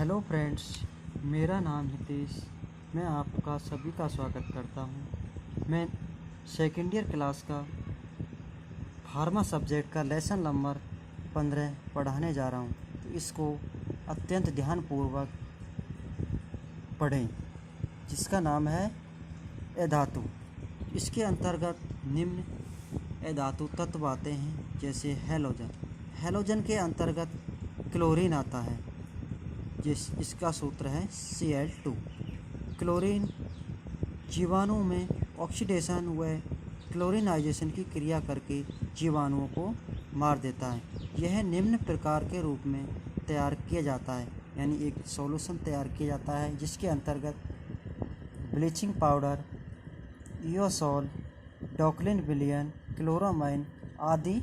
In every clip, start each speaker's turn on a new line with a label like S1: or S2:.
S1: Hello friends, मेरा नाम हितेश। मैं आपका सभी का स्वागत करता हूँ। मैं सेकेंड ईयर क्लास का फार्मा सब्जेक्ट का लेसन नंबर 15 पढ़ाने जा रहा हूँ। तो इसको अत्यंत ध्यानपूर्वक पढ़ें, जिसका नाम है अधातु। इसके अंतर्गत निम्न अधातु तत्व आते हैं, जैसे हैलोजन। हैलोजन के अंतर्गत क्लोरीन आता है, इसका सूत्र है Cl2। क्लोरीन जीवाणुओं में ऑक्सीडेशन व क्लोरीनाइजेशन की क्रिया करके जीवाणुओं को मार देता है। यह निम्न प्रकार के रूप में तैयार किया जाता है, यानी एक सॉल्यूशन तैयार किया जाता है, जिसके अंतर्गत ब्लीचिंग पाउडर, ईओसॉल, डॉक्लिन विलयन, क्लोरामाइन आदि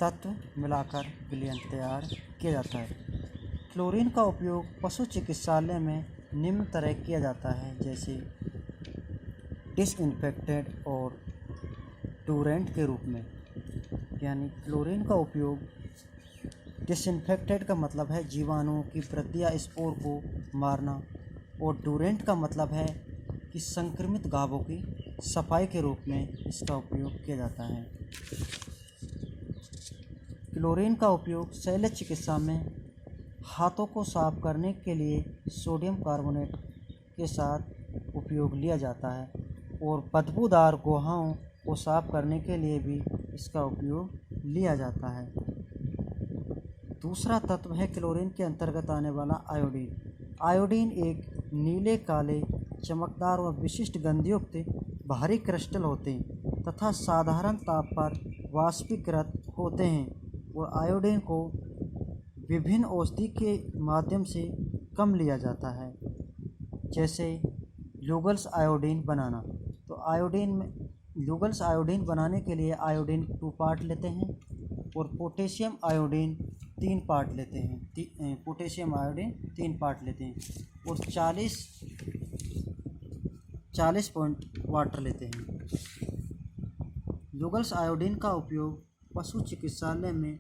S1: तत्व मिलाकर विलयन तैयार किया जाता है। क्लोरीन का उपयोग पशु चिकित्सालय में निम्न तरह किया जाता है, जैसे डिसइंफेक्टेंट और टूरेंट के रूप में। यानी क्लोरीन का उपयोग डिसइंफेक्टेंट का मतलब है जीवाणुओं की वृद्धि या स्पोर को मारना, और टूरेंट का मतलब है कि संक्रमित घावों की सफाई के रूप में इसका उपयोग किया जाता है। क्लोरीन का उपयोग शल्य चिकित्सा में हाथों को साफ करने के लिए सोडियम कार्बोनेट के साथ उपयोग लिया जाता है, और बदबूदार गुहाओं को साफ करने के लिए भी इसका उपयोग लिया जाता है। दूसरा तत्व है क्लोरीन के अंतर्गत आने वाला आयोडीन। आयोडीन एक नीले, काले, चमकदार व विशिष्ट गंधयुक्त भारी क्रिस्टल होते हैं तथा साधारण ताप पर वाष्पीकृत होते हैं, और आयोडीन को विभिन्न औषधि के माध्यम से कम लिया जाता है, जैसे लुगल्स आयोडीन बनाना। तो लुगल्स आयोडीन बनाने के लिए आयोडीन 2 पार्ट लेते हैं, और पोटेशियम आयोडीन 3 पार्ट लेते हैं। पोटेशियम आयोडीन 3 पार्ट लेते हैं, और 40 पॉइंट वाटर लेते हैं। लुगल्स आयोडीन का उपयोग पशु चिकित्सालय में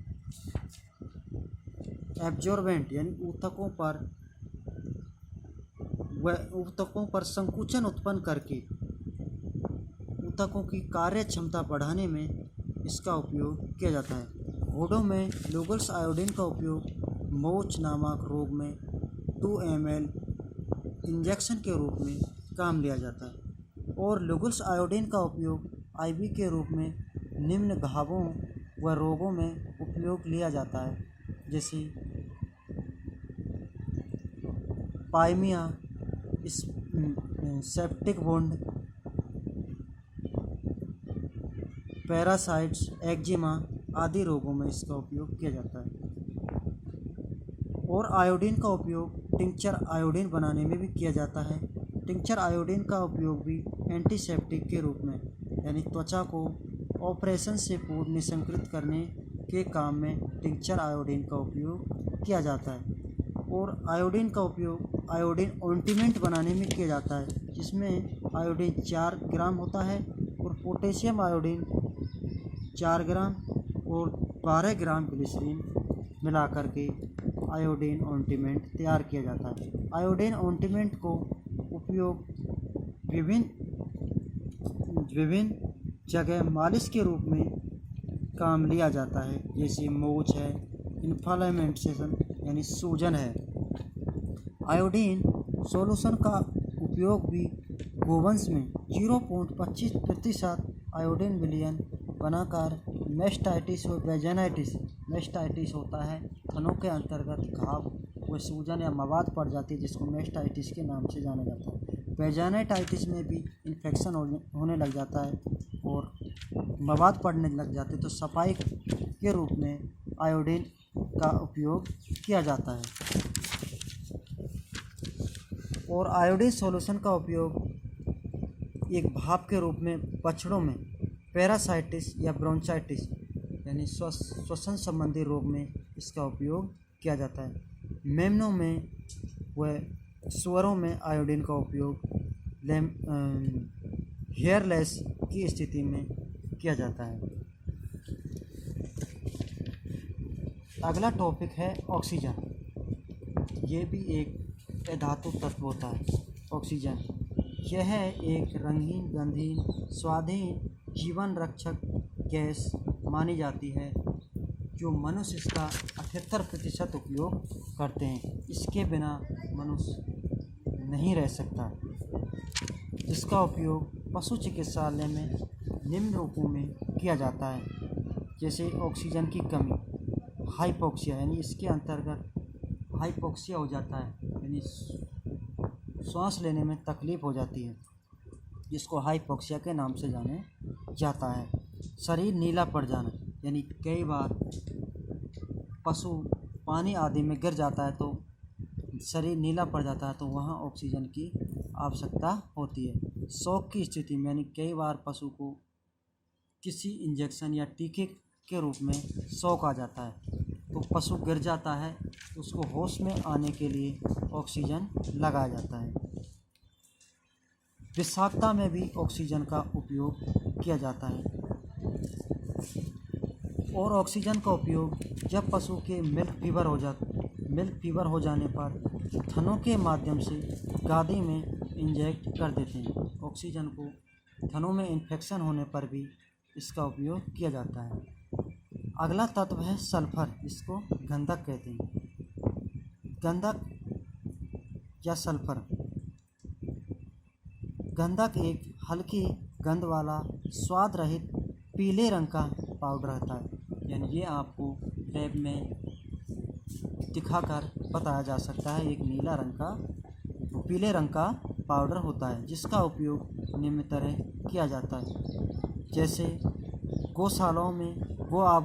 S1: एब्जॉर्बेंट यानी ऊतकों पर संकुचन उत्पन्न करके ऊतकों की कार्य क्षमता बढ़ाने में इसका उपयोग किया जाता है। घोड़ों में लुगल्स आयोडीन का उपयोग मोच नामक रोग में 2 ml इंजेक्शन के रूप में काम लिया जाता है, और लुगल्स आयोडीन का उपयोग IV के रूप में निम्न घावों व रोगों में उपयोग लिया जाता है, जैसे pyaemia, septic wound, parasites, eczema आदि रोगों में इसका उपयोग किया जाता है। और आयोडीन का उपयोग टिंक्चर आयोडीन बनाने में भी किया जाता है। टिंक्चर आयोडीन का उपयोग भी एंटीसेप्टिक के रूप में, यानी त्वचा को ऑपरेशन से पूर्व निसंक्रित करने के काम में टिंक्चर आयोडीन का उपयोग किया जाता है। और आयोडीन का उपयोग आयोडीन ऑइंटमेंट बनाने में किया जाता है, जिसमें आयोडीन 4 ग्राम होता है, और पोटेशियम आयोडीन 4 ग्राम और 12 ग्राम ग्लिसरीन मिला करके आयोडीन ऑइंटमेंट तैयार किया जाता है। आयोडीन ऑइंटमेंट को उपयोग विभिन्न जगह मालिश के रूप में काम लिया जाता है, जैसे मोच है, इन्फ्लेमेशन यानी सूजन है। आयोडीन सॉल्यूशन का उपयोग भी गोवंश में 0.25% आयोडीन विलयन बनाकर मेस्टाइटिस और वेजाइनाइटिस, मेस्टाइटिस होता है थनों के अंतर्गत घाव व सूजन या मवाद पड़ जाती है, जिसको मेस्टाइटिस के नाम से जाना जाता है। वेजाइनाइटिस में भी इन्फेक्शन होने लग जाता है और मवाद पड़ने लग जाते, तो सफाई के रूप में आयोडीन का उपयोग किया जाता है। और आयोडीन सॉल्यूशन का उपयोग एक भाप के रूप में बछड़ों में पैरासाइटिस या ब्रोंचाइटिस यानी श्वसन संबंधी रोग में इसका उपयोग किया जाता है। मेमनों में व सुअरों में आयोडीन का उपयोग हेयरलेस की स्थिति में किया जाता है। अगला टॉपिक है ऑक्सीजन। ये भी एक अधातु तत्व होता है। ऑक्सीजन यह एक रंगीन, गंधहीन, स्वादहीन, जीवन रक्षक गैस मानी जाती है जो मनुष्य इसका 78% उपयोग करते हैं। इसके बिना मनुष्य नहीं रह सकता। जिसका उपयोग पशु चिकित्सालय में निम्न रूपों में किया जाता है, जैसे ऑक्सीजन की कमी, हाइपोक्सिया, यानी इसके अंतर्गत हाइपोक्सिया हो जाता है, यानी सांस लेने में तकलीफ़ हो जाती है, जिसको हाइपोक्सिया के नाम से जाने जाता है। शरीर नीला पड़ जाना, यानी कई बार पशु पानी आदि में गिर जाता है तो शरीर नीला पड़ जाता है, तो वहाँ ऑक्सीजन की आवश्यकता होती है। शॉक की स्थिति में, यानी कई बार पशु को किसी इंजेक्शन या टीके के रूप में शॉक आ जाता है तो पशु गिर जाता है, उसको होश में आने के लिए ऑक्सीजन लगाया जाता है। विषाक्तता में भी ऑक्सीजन का उपयोग किया जाता है। और ऑक्सीजन का उपयोग जब पशु के मिल्क फीवर हो जाने पर थनों के माध्यम से गादी में इंजेक्ट कर देते हैं। ऑक्सीजन को थनों में इन्फेक्शन होने पर भी इसका उपयोग किया जाता है। अगला तत्व है सल्फर, इसको गंधक कहते हैं। गंधक या सल्फर, गंधक एक हल्की गंध वाला स्वाद रहित पीले रंग का पाउडर रहता है, यानी ये आपको लैब में दिखाकर बताया जा सकता है। एक नीला रंग का, पीले रंग का पाउडर होता है, जिसका उपयोग निम्न तरह किया जाता है, जैसे गौशालाओं में